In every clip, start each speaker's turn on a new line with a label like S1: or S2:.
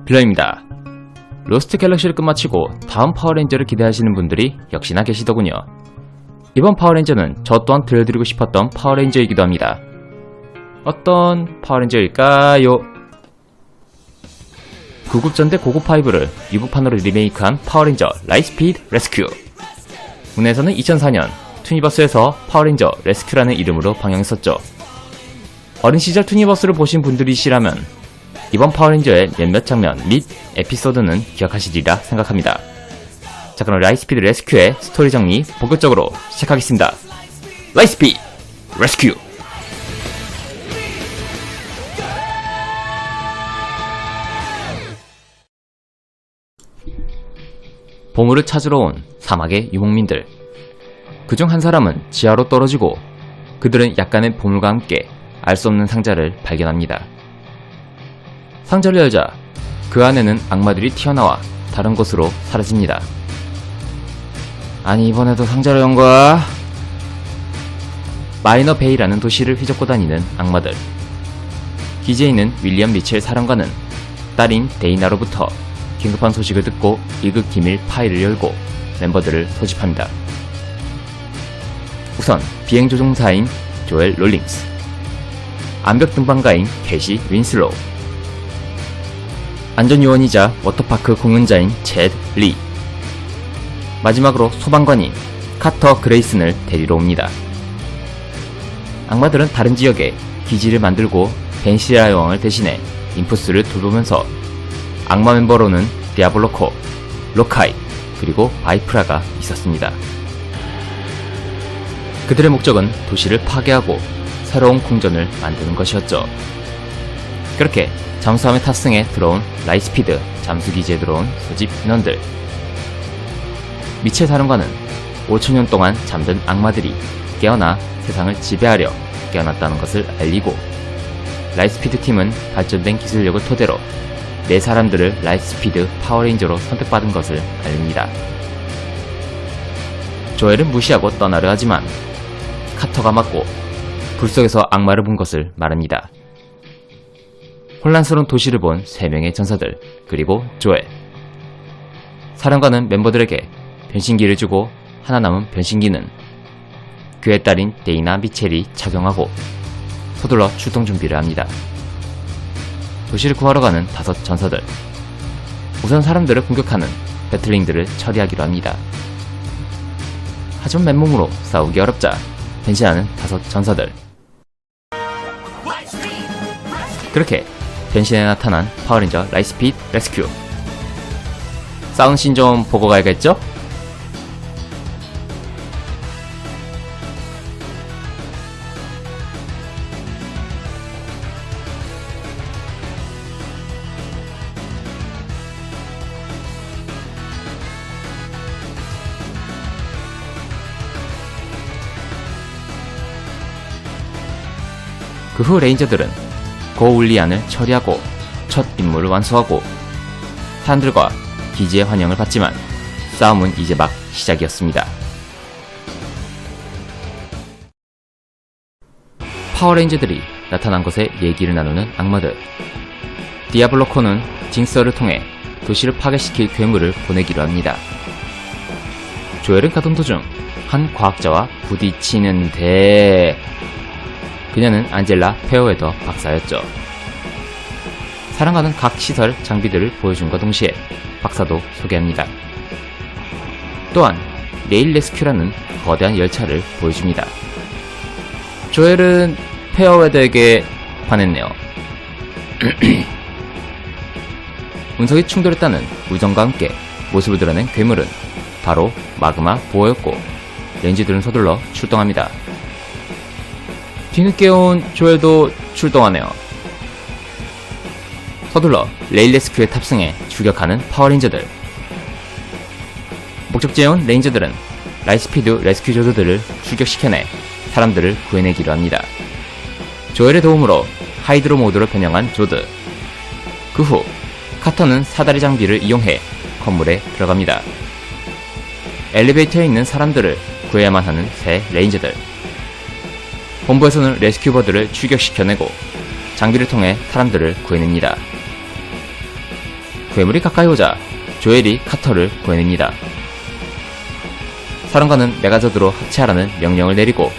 S1: 빌런입니다. 로스트 갤럭시를 끝마치고 다음 파워레인저를 기대하시는 분들이 역시나 계시더군요. 이번 파워레인저는 저 또한 들려드리고 싶었던 파워레인저이기도 합니다. 어떤 파워레인저일까요? 구급전대 고고5를 유부판으로 리메이크한 파워레인저 라이트스피드 레스큐. 국내에서는 2004년 투니버스에서 파워레인저 레스큐라는 이름으로 방영했었죠. 어린 시절 투니버스를 보신 분들이시라면 이번 파워레인저의 몇몇 장면 및 에피소드는 기억하시리라 생각합니다. 자, 그럼 라이트스피드 레스큐의 스토리 정리 본격적으로 시작하겠습니다. 라이트스피드 레스큐! 보물을 찾으러 온 사막의 유목민들. 그중 한 사람은 지하로 떨어지고 그들은 약간의 보물과 함께 알 수 없는 상자를 발견합니다. 상자를 열자 그 안에는 악마들이 튀어나와 다른 곳으로 사라집니다. 아니, 이번에도 상자를 연 거야? 마이너 베이라는 도시를 휘젓고 다니는 악마들. 기지에 있는 윌리엄 미첼 사령관은 딸인 데이나로부터 긴급한 소식을 듣고 일극 기밀 파일을 열고 멤버들을 소집합니다. 우선 비행조종사인 조엘 롤링스, 암벽 등반가인 캐시 윈슬로우, 안전요원이자 워터파크 공연자인 챗 리, 마지막으로 소방관인 카터 그레이슨을 데리러 옵니다. 악마들은 다른 지역에 기지를 만들고 벤시라 여왕을 대신해 인푸스를 돌보면서 악마 멤버로는 디아블로코, 로카이, 그리고 바이프라가 있었습니다. 그들의 목적은 도시를 파괴하고 새로운 궁전을 만드는 것이었죠. 그렇게 잠수함에 탑승해 들어온 라이트스피드 잠수기지에 들어온 소집 인원들. 미첼 사령관은 5000년 동안 잠든 악마들이 깨어나 세상을 지배하려 깨어났다는 것을 알리고 라이트스피드 팀은 발전된 기술력을 토대로 네 사람들을 라이트스피드 파워레인저로 선택받은 것을 알립니다. 조엘은 무시하고 떠나려 하지만 카터가 맞고 불 속에서 악마를 본 것을 말합니다. 혼란스러운 도시를 본 3명의 전사들, 그리고 조엘. 사령관은 멤버들에게 변신기를 주고 하나 남은 변신기는 그의 딸인 데이나 미첼이 착용하고 서둘러 출동 준비를 합니다. 도시를 구하러 가는 5 전사들. 우선 사람들을 공격하는 배틀링들을 처리하기로 합니다. 하지만 맨몸으로 싸우기 어렵자 변신하는 5 전사들. 그렇게 변신에 나타난 파워레인저 라이트스피드 레스큐. 싸운 씬 좀 보고 가야겠죠? 그 후 레인저들은 고울리안을 처리하고 첫 임무를 완수하고 사람들과 기지의 환영을 받지만 싸움은 이제 막 시작이었습니다. 파워레인저들이 나타난 곳에 얘기를 나누는 악마들. 디아블로코는 징서를 통해 도시를 파괴시킬 괴물을 보내기로 합니다. 조엘은 가던 도중 한 과학자와 부딪히는데 그녀는 안젤라 페어웨더 박사였죠. 사령관은 각 시설 장비들을 보여준과 동시에 박사도 소개합니다. 또한 레일 레스큐라는 거대한 열차를 보여줍니다. 조엘은 페어웨더에게 반했네요. 운석이 충돌했다는 우정과 함께 모습을 드러낸 괴물은 바로 마그마 보어였고 렌즈들은 서둘러 출동합니다. 뒤늦게 온 조엘도 출동하네요. 서둘러 레일 레스큐에 탑승해 출격하는 파워레인저들. 목적지에 온 레인저들은 라이트스피드 레스큐 조드들을 출격시켜내 사람들을 구해내기로 합니다. 조엘의 도움으로 하이드로 모드로 변형한 조드. 그 후 카터는 사다리 장비를 이용해 건물에 들어갑니다. 엘리베이터에 있는 사람들을 구해야만 하는 새 레인저들. 본부에서는 레스큐버들을 출격시켜내고 장비를 통해 사람들을 구해냅니다. 괴물이 가까이 오자 조엘이 카터를 구해냅니다. 사령관은 메가저드로 합체하라는 명령을 내리고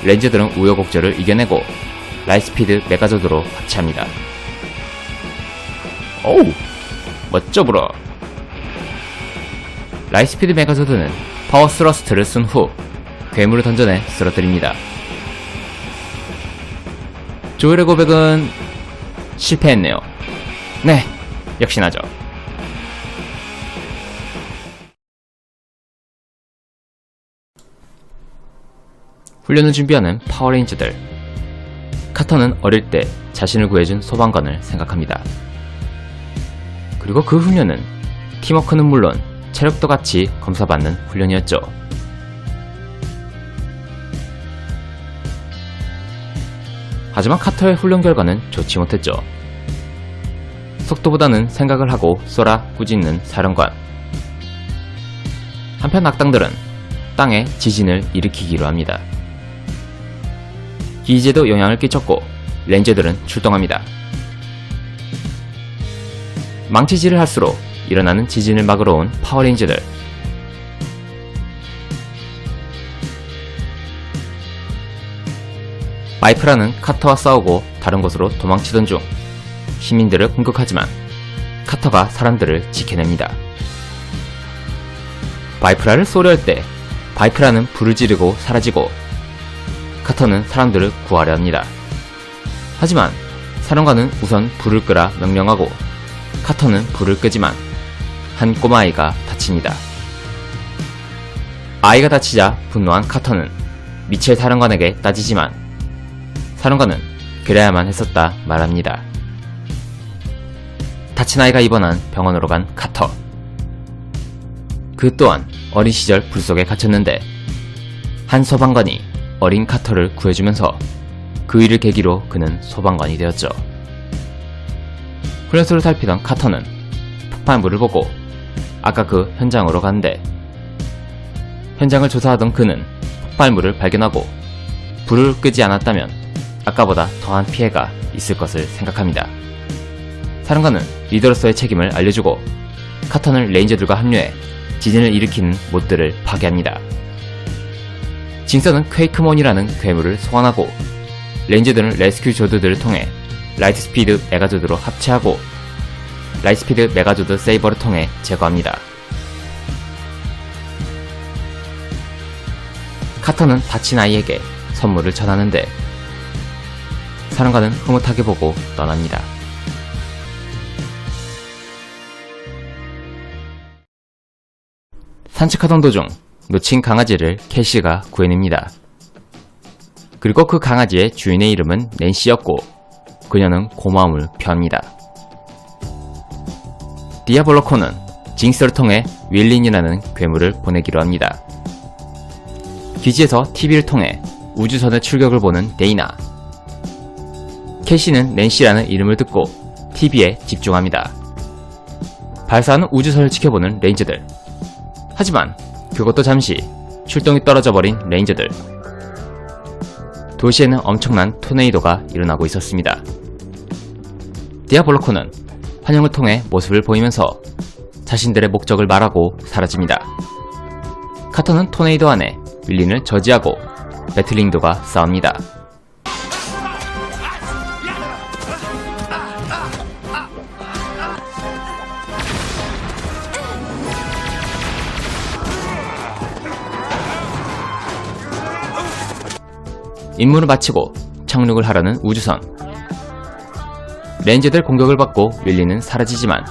S1: 렌저들은 우여곡절을 이겨내고 라이트스피드 메가저드로 합체합니다. 오우! 멋져 보러! 라이트스피드 메가저드는 파워 스러스트를 쓴 후 괴물을 던져내 쓰러뜨립니다. 조엘의 고백은 실패했네요. 네, 역시나죠. 훈련을 준비하는 파워레인저들. 카터는 어릴 때 자신을 구해준 소방관을 생각합니다. 그리고 그 훈련은 팀워크는 물론 체력도 같이 검사받는 훈련이었죠. 하지만 카터의 훈련 결과는 좋지 못했죠. 속도보다는 생각을 하고 쏘라 꾸짖는 사령관. 한편 악당들은 땅에 지진을 일으키기로 합니다. 기지에도 영향을 끼쳤고 렌저들은 출동합니다. 망치질을 할수록 일어나는 지진을 막으러 온 파워레인저들. 마이프라는 카터와 싸우고 다른 곳으로 도망치던 중 시민들을 공격하지만 카터가 사람들을 지켜냅니다. 바이프라를 쏘려 할 때 바이프라는 불을 지르고 사라지고 카터는 사람들을 구하려 합니다. 하지만 사령관은 우선 불을 끄라 명령하고 카터는 불을 끄지만 한 꼬마아이가 다칩니다. 아이가 다치자 분노한 카터는 미첼 사령관에게 따지지만 사령관은 그래야만 했었다 말합니다. 다친 아이가 입원한 병원으로 간 카터. 그 또한 어린 시절 불 속에 갇혔는데 한 소방관이 어린 카터를 구해주면서 그 일을 계기로 그는 소방관이 되었죠. 훈련소를 살피던 카터는 폭발물을 보고 아까 그 현장으로 갔는데 현장을 조사하던 그는 폭발물을 발견하고 불을 끄지 않았다면 아까보다 더한 피해가 있을 것을 생각합니다. 사령관은 리더로서의 책임을 알려주고 카터는 레인저들과 합류해 지진을 일으키는 못들을 파괴합니다. 징서는 퀘이크몬이라는 괴물을 소환하고 레인저들은 레스큐 조드들을 통해 라이트스피드 메가조드로 합체하고 라이트스피드 메가조드 세이버를 통해 제거합니다. 카터는 다친 아이에게 선물을 전하는데 사령관은 흐뭇하게 보고 떠납니다. 산책하던 도중 놓친 강아지를 캐시가 구해냅니다. 그리고 그 강아지의 주인의 이름은 낸시였고 그녀는 고마움을 표합니다. 디아블로코는 징스를 통해 윌린이라는 괴물을 보내기로 합니다. 기지에서 TV를 통해 우주선의 출격을 보는 데이나. 캐시는 낸시라는 이름을 듣고 TV에 집중합니다. 발사하는 우주선을 지켜보는 레인저들. 하지만 그것도 잠시 출동이 떨어져 버린 레인저들. 도시에는 엄청난 토네이도가 일어나고 있었습니다. 디아블로코는 환영을 통해 모습을 보이면서 자신들의 목적을 말하고 사라집니다. 카터는 토네이도 안에 윌린을 저지하고 배틀링도가 싸웁니다. 임무를 마치고 착륙을 하려는 우주선. 렌저들 공격을 받고 윌리는 사라지지만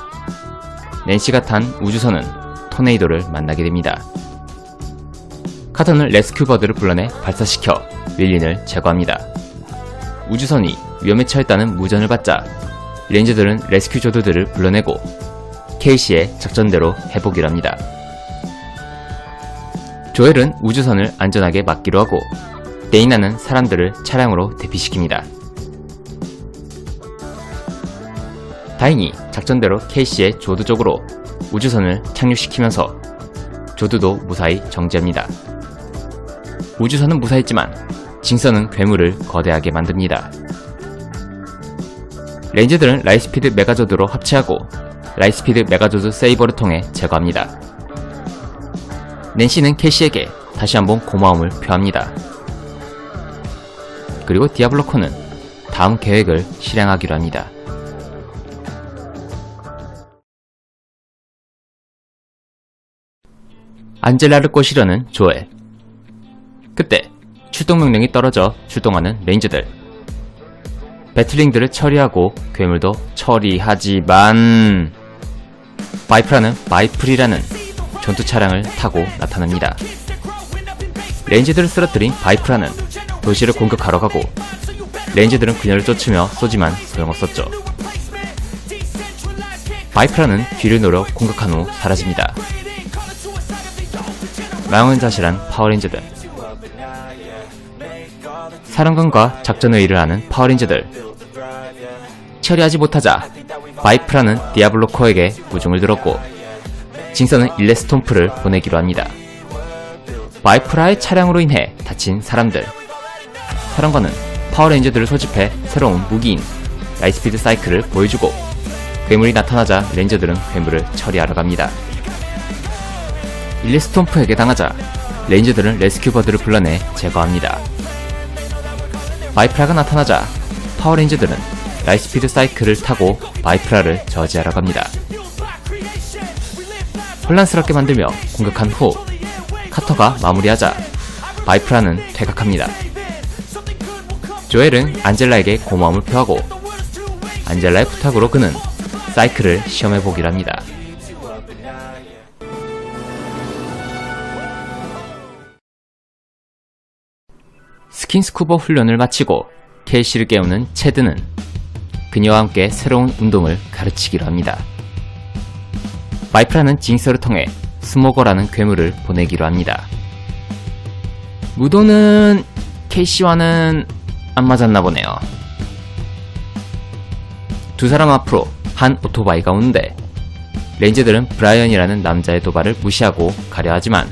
S1: 낸시가 탄 우주선은 토네이도를 만나게 됩니다. 카터는 레스큐버드를 불러내 발사시켜 윌린을 제거합니다. 우주선이 위험에 처했다는 무전을 받자 렌저들은 레스큐 조드들을 불러내고 케이시의 작전대로 해보기로 합니다. 조엘은 우주선을 안전하게 막기로 하고 데이나는 사람들을 차량으로 대피시킵니다. 다행히 작전대로 케이시의 조드 쪽으로 우주선을 착륙시키면서 조드도 무사히 정지합니다. 우주선은 무사했지만 징서는 괴물을 거대하게 만듭니다. 레인저들은 라이트스피드 메가조드로 합체하고 라이트스피드 메가조즈 세이버를 통해 제거합니다. 낸시는 캐시에게 다시 한번 고마움을 표합니다. 그리고 디아블로 코는 다음 계획을 실행하기로 합니다. 안젤라를 꼬시려는 조엘. 그때 출동명령이 떨어져 출동하는 레인저들. 배틀링들을 처리하고 괴물도 처리하지만 바이프라는 바이플이라는 전투 차량을 타고 나타납니다. 레인저들을 쓰러뜨린 바이프라는 도시를 공격하러 가고 레인저들은 그녀를 쫓으며 쏘지만 소용없었죠. 바이프라는 뒤를 노려 공격한 후 사라집니다. 망연자실한 파워레인저들. 사령관과 작전회의를 하는 파워레인저들. 처리하지 못하자 바이프라는 디아블로 코에게 구중을 들었고 징서는 일레스톰프를 보내기로 합니다. 바이프라의 차량으로 인해 다친 사람들. 사령관은 파워레인저들을 소집해 새로운 무기인 라이트스피드 사이클을 보여주고 괴물이 나타나자 레인저들은 괴물을 처리하러 갑니다. 일레스톰프에게 당하자 레인저들은 레스큐버드를 불러내 제거합니다. 바이프라가 나타나자 파워레인저들은 라이트스피드 사이클을 타고 바이프라를 저지하러 갑니다. 혼란스럽게 만들며 공격한 후 카터가 마무리하자 바이프라는 퇴각합니다. 조엘은 안젤라에게 고마움을 표하고 안젤라의 부탁으로 그는 사이클을 시험해보기로 합니다. 스킨스쿠버 훈련을 마치고 켈시를 깨우는 체드는 그녀와 함께 새로운 운동을 가르치기로 합니다. 바이프라는 징서를 통해 스모거라는 괴물을 보내기로 합니다. 무도는 케이시와는 안 맞았나 보네요. 두 사람 앞으로 한 오토바이가 오는데 레인저들은 브라이언이라는 남자의 도발을 무시하고 가려 하지만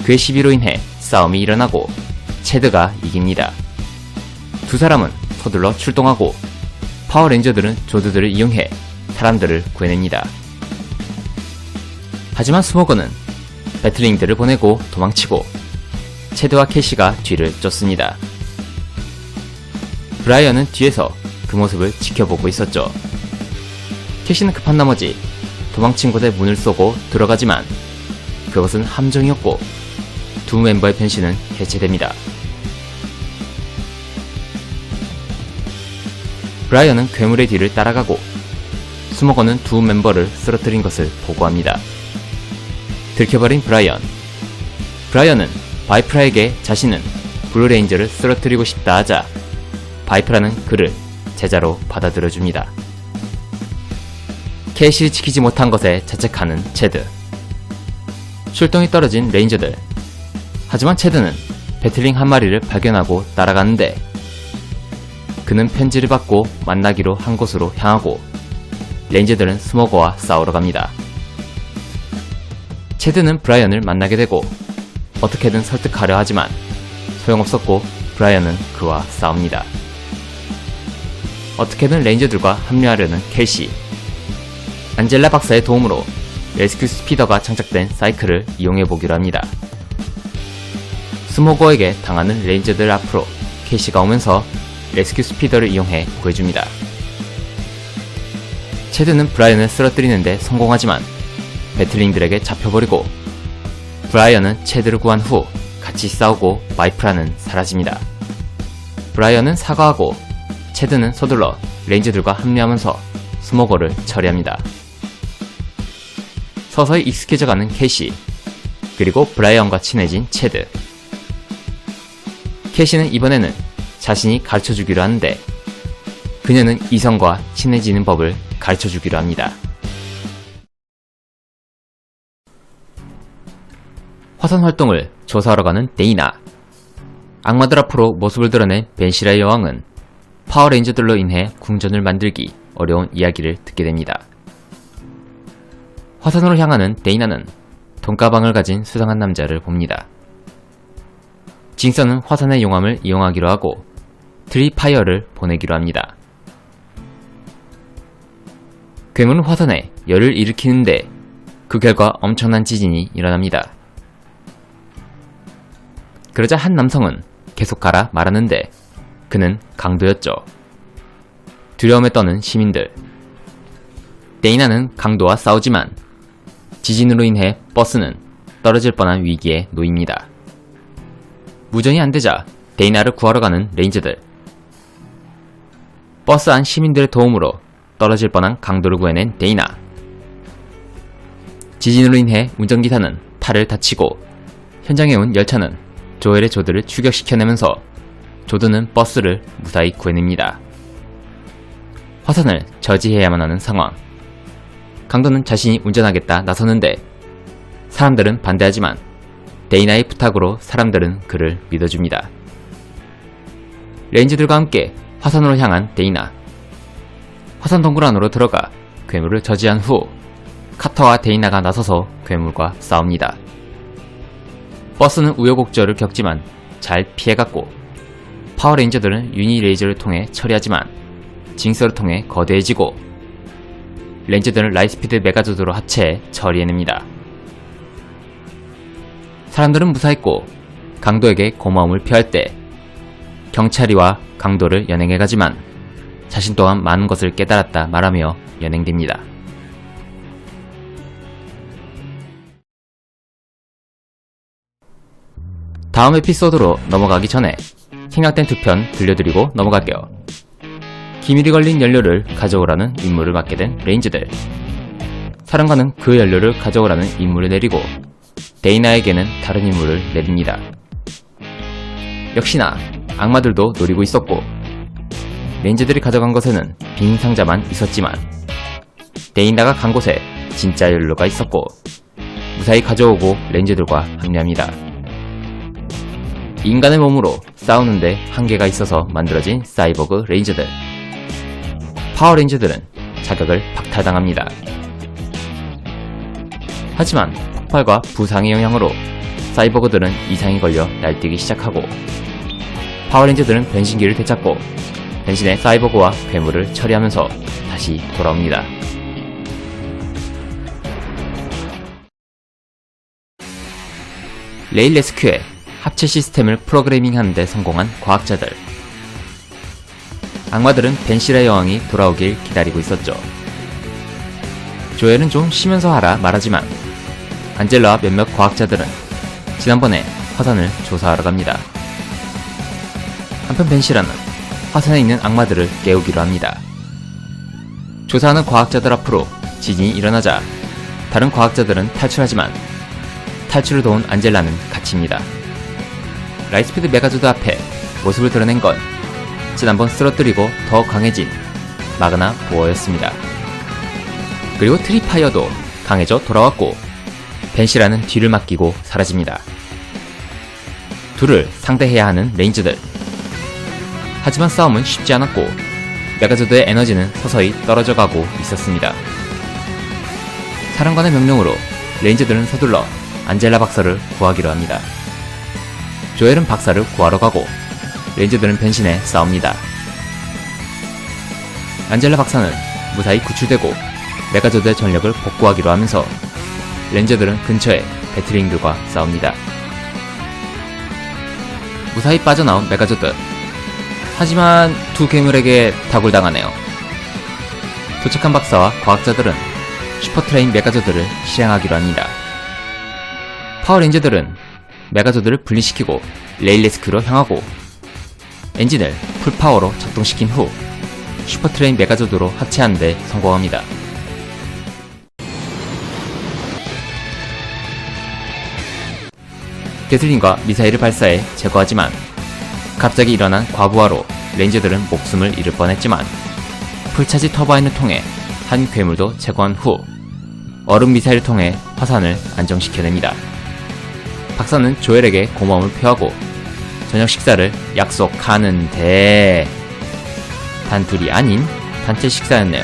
S1: 그의 시비로 인해 싸움이 일어나고 체드가 이깁니다. 두 사람은 서둘러 출동하고 파워레인저들은 조드들을 이용해 사람들을 구해냅니다. 하지만 스모거는 배틀링들을 보내고 도망치고 체드와 캐시가 뒤를 쫓습니다. 브라이언은 뒤에서 그 모습을 지켜보고 있었죠. 캐시는 급한 나머지 도망친 곳에 문을 쏘고 들어가지만 그것은 함정이었고 두 멤버의 변신은 해체됩니다. 브라이언은 괴물의 뒤를 따라가고 스모거는 두 멤버를 쓰러뜨린 것을 보고합니다. 들켜버린 브라이언은 바이프라에게 자신은 블루레인저를 쓰러뜨리고 싶다 하자 바이프라는 그를 제자로 받아들여줍니다. 캐시를 지키지 못한 것에 자책하는 체드. 출동이 떨어진 레인저들. 하지만 체드는 배틀링 한 마리를 발견하고 따라가는데 그는 편지를 받고 만나기로 한 곳으로 향하고 레인저들은 스모거와 싸우러 갑니다. 체드는 브라이언을 만나게 되고 어떻게든 설득하려 하지만 소용없었고 브라이언은 그와 싸웁니다. 어떻게든 레인저들과 합류하려는 켈시. 안젤라 박사의 도움으로 레스큐 스피더가 장착된 사이클을 이용해보기로 합니다. 스모거에게 당하는 레인저들 앞으로 켈시가 오면서 레스큐 스피더를 이용해 구해줍니다. 체드는 브라이언을 쓰러뜨리는데 성공하지만 배틀링들에게 잡혀버리고 브라이언은 체드를 구한 후 같이 싸우고 바이프라는 사라집니다. 브라이언은 사과하고 체드는 서둘러 레인저들과 합류하면서 스모거를 처리합니다. 서서히 익숙해져가는 캐시, 그리고 브라이언과 친해진 체드. 캐시는 이번에는 자신이 가르쳐주기로 하는데 그녀는 이성과 친해지는 법을 가르쳐주기로 합니다. 화산 활동을 조사하러 가는 데이나. 악마들 앞으로 모습을 드러낸 벤시라의 여왕은 파워레인저들로 인해 궁전을 만들기 어려운 이야기를 듣게 됩니다. 화산으로 향하는 데이나는 돈가방을 가진 수상한 남자를 봅니다. 징서는 화산의 용암을 이용하기로 하고 트리파이어를 보내기로 합니다. 괴물은 화산에 열을 일으키는데 그 결과 엄청난 지진이 일어납니다. 그러자 한 남성은 계속 가라 말하는데 그는 강도였죠. 두려움에 떠는 시민들. 데이나는 강도와 싸우지만 지진으로 인해 버스는 떨어질 뻔한 위기에 놓입니다. 무전이 안되자 데이나를 구하러 가는 레인저들. 버스 안 시민들의 도움으로 떨어질 뻔한 강도를 구해낸 데이나. 지진으로 인해 운전기사는 팔을 다치고 현장에 온 열차는 조엘의 조드를 추격시켜내면서 조드는 버스를 무사히 구해냅니다. 화산을 저지해야만 하는 상황. 강도는 자신이 운전하겠다 나서는데 사람들은 반대하지만 데이나의 부탁으로 사람들은 그를 믿어줍니다. 레인저들과 함께 화산으로 향한 데이나. 화산 동굴 안으로 들어가 괴물을 저지한 후 카터와 데이나가 나서서 괴물과 싸웁니다. 버스는 우여곡절을 겪지만 잘 피해갔고 파워레인저들은 유니 레이저를 통해 처리하지만 징서를 통해 거대해지고 레인저들은 라이트스피드 메가조드로 합체해 처리해냅니다. 사람들은 무사했고 강도에게 고마움을 표할 때 경찰이와 강도를 연행해가지만 자신 또한 많은 것을 깨달았다 말하며 연행됩니다. 다음 에피소드로 넘어가기 전에 생략된 2편 들려드리고 넘어갈게요. 기밀이 걸린 연료를 가져오라는 임무를 맡게 된 레인저들. 사령관은 그 연료를 가져오라는 임무를 내리고 데이나에게는 다른 임무를 내립니다. 역시나 악마들도 노리고 있었고 레인저들이 가져간 것에는 빈 상자만 있었지만 데이나가 간 곳에 진짜 연료가 있었고 무사히 가져오고 레인저들과 합류합니다. 인간의 몸으로 싸우는데 한계가 있어서 만들어진 사이보그 레인저들. 파워레인저들은 자격을 박탈당합니다. 하지만 폭발과 부상의 영향으로 사이보그들은 이상이 걸려 날뛰기 시작하고 파워레인저들은 변신기를 되찾고 변신의 사이보그와 괴물을 처리하면서 다시 돌아옵니다. 레일 레스큐의 합체 시스템을 프로그래밍하는 데 성공한 과학자들. 악마들은 벤실의 여왕이 돌아오길 기다리고 있었죠. 조엘은 좀 쉬면서 하라 말하지만 안젤라와 몇몇 과학자들은 지난번에 화산을 조사하러 갑니다. 한편 벤시라는 화산에 있는 악마들을 깨우기로 합니다. 조사하는 과학자들 앞으로 지진이 일어나자 다른 과학자들은 탈출하지만 탈출을 도운 안젤라는 갇힙니다. 라이트스피드 메가조드 앞에 모습을 드러낸 건 지난번 쓰러뜨리고 더 강해진 마그나 보어였습니다. 그리고 트리파이어도 강해져 돌아왔고 벤시라는 뒤를 맡기고 사라집니다. 둘을 상대해야 하는 레인저들. 하지만 싸움은 쉽지 않았고 메가조드의 에너지는 서서히 떨어져가고 있었습니다. 사령관의 명령으로 레인저들은 서둘러 안젤라 박사를 구하기로 합니다. 조엘은 박사를 구하러 가고 레인저들은 변신해 싸웁니다. 안젤라 박사는 무사히 구출되고 메가조드의 전력을 복구하기로 하면서 레인저들은 근처에 배틀링들과 싸웁니다. 무사히 빠져나온 메가조드. 하지만 두 괴물에게 다굴당하네요. 도착한 박사와 과학자들은 슈퍼트레인 메가조드를 실행하기로 합니다. 파워레인저들은 메가조드를 분리시키고 레일 레스큐로 향하고 엔진을 풀파워로 작동시킨 후 슈퍼트레인 메가조드로 합체하는 데 성공합니다. 게슬린과 미사일을 발사해 제거하지만 갑자기 일어난 과부하로 레인저들은 목숨을 잃을 뻔했지만 풀차지 터바인을 통해 한 괴물도 제거한 후 얼음 미사일을 통해 화산을 안정시켜냅니다. 박사는 조엘에게 고마움을 표하고 저녁 식사를 약속하는데 단둘이 아닌 단체 식사였네요.